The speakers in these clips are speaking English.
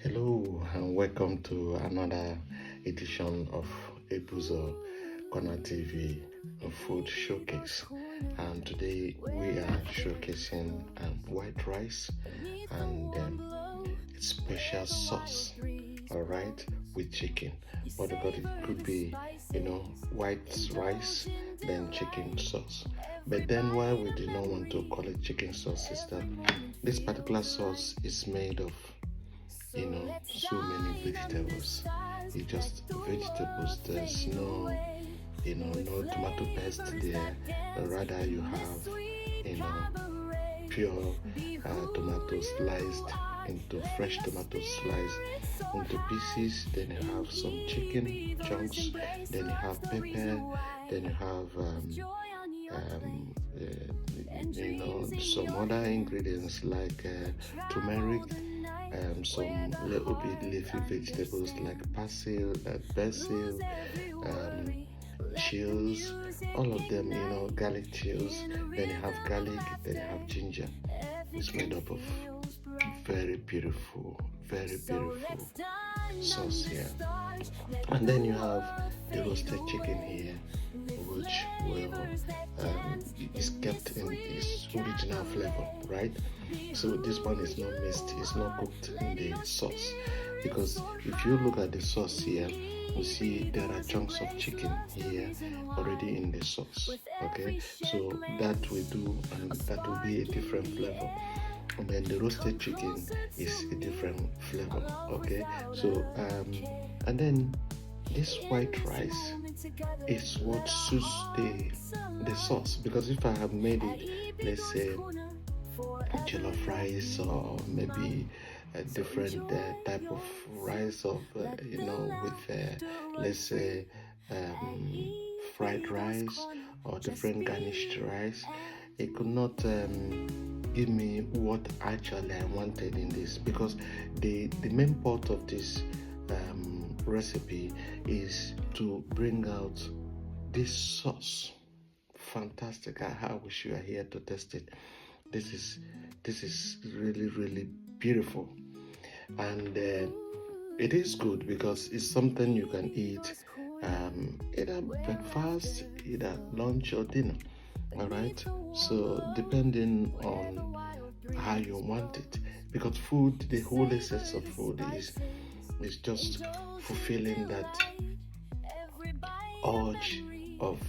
Hello and welcome to another edition of Ebuzo Corner TV Food Showcase. And today we are showcasing white rice and its special sauce, all right, with chicken. But it could be, white rice, then chicken sauce. But then why we do not want to call it chicken sauce is that this particular sauce is made of so many vegetables. It's just vegetables. There's no tomato paste there. Rather, you have, pure tomato sliced into fresh tomato sliced into pieces. Then you have some chicken chunks. Then you have pepper. Then you have some other ingredients like turmeric, some little bit leafy vegetables like basil, chills, all of them, garlic chills. Then you have garlic, then you have ginger. It's made up of very beautiful sauce here. And then you have the roasted chicken here, which is kept in its original flavor, right? So this one is not mixed, it's not cooked in the sauce, because if you look at the sauce here, you see there are chunks of chicken here already in the sauce. Okay, so that we do, and that will be a different flavor. And then the roasted chicken is a different flavor. Okay, so and then this white rice is what suits the sauce, because if I have made it, let's say jollof rice, or maybe a different type of rice of with let's say fried rice or different garnished rice, it could not give me what actually I wanted in this, because the main part of this recipe is to bring out this sauce. Fantastic. I wish you are here to test it. This is really beautiful, and it is good because it's something you can eat either breakfast, either lunch or dinner. All right, so depending on how you want it, because food, the whole essence of food is just fulfilling that urge of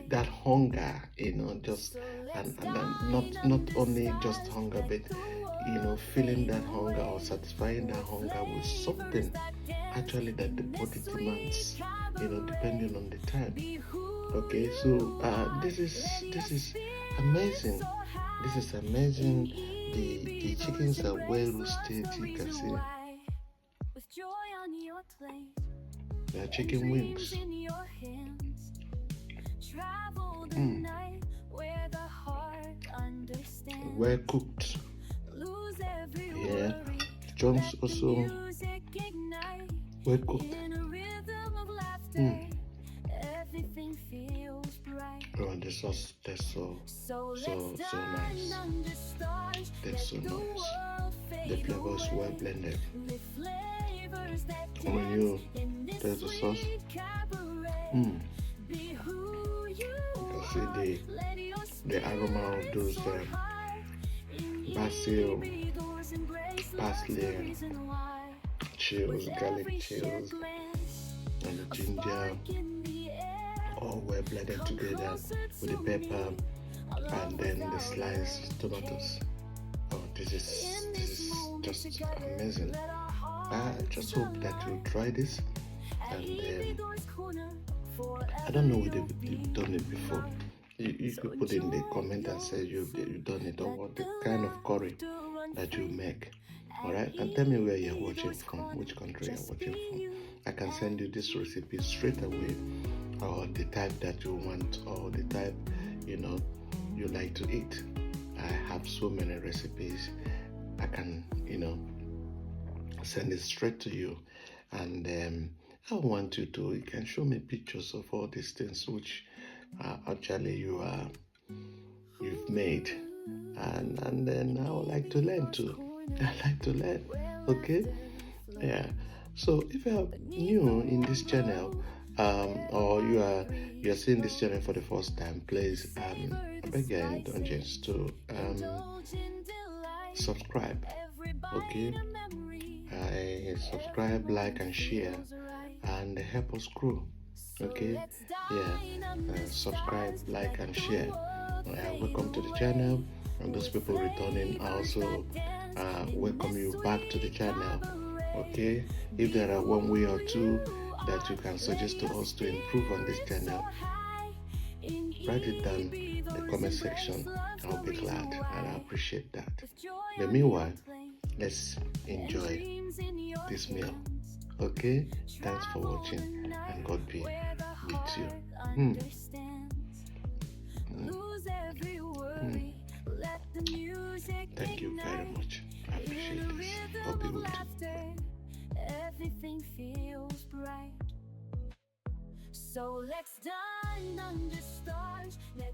that hunger, just and not only just hunger, but feeling that hunger or satisfying that hunger with something actually that the body demands, depending on the time. Okay, so this is amazing. This is amazing. The chickens are well roasted. You can see they are chicken wings. Well cooked. Yeah, chunks also well cooked. Oh, the sauce, that's so nice. That's so nice. The flavor is well blended. When you taste the sauce, you can see the aroma of those basil, parsley, chills, garlic chills, and the ginger, all well blended together with the pepper and then the sliced tomatoes. Oh, this is just amazing. I just hope that you try this, and I don't know whether you've done it before. You could put in the comment and say you've done it, or what the kind of curry that you make. All right, and tell me where you're watching from, which country you're watching from. I can send you this recipe straight away, or the type that you want, or the type you like to eat. I have so many recipes. I can send it straight to you, and I want you can show me pictures of all these things which actually you've made. and then I would like to learn too. I like to learn. Okay, yeah. So if you are new in this channel, or you are seeing this channel for the first time, please I beg your indulgence to subscribe. Okay, subscribe, like, and share, and help us grow. Okay, yeah, subscribe, like, and share. Welcome to the channel, and those people returning, I also welcome you back to the channel. Okay, if there are one way or two that you can suggest to us to improve on this channel, write it down in the comment section. I'll be glad and I appreciate that. But meanwhile, let's enjoy this meal. Okay, thanks for watching and God be with you. Thank you very much. I appreciate this. God be with you. Everything feels bright. So let's dine under stars. Let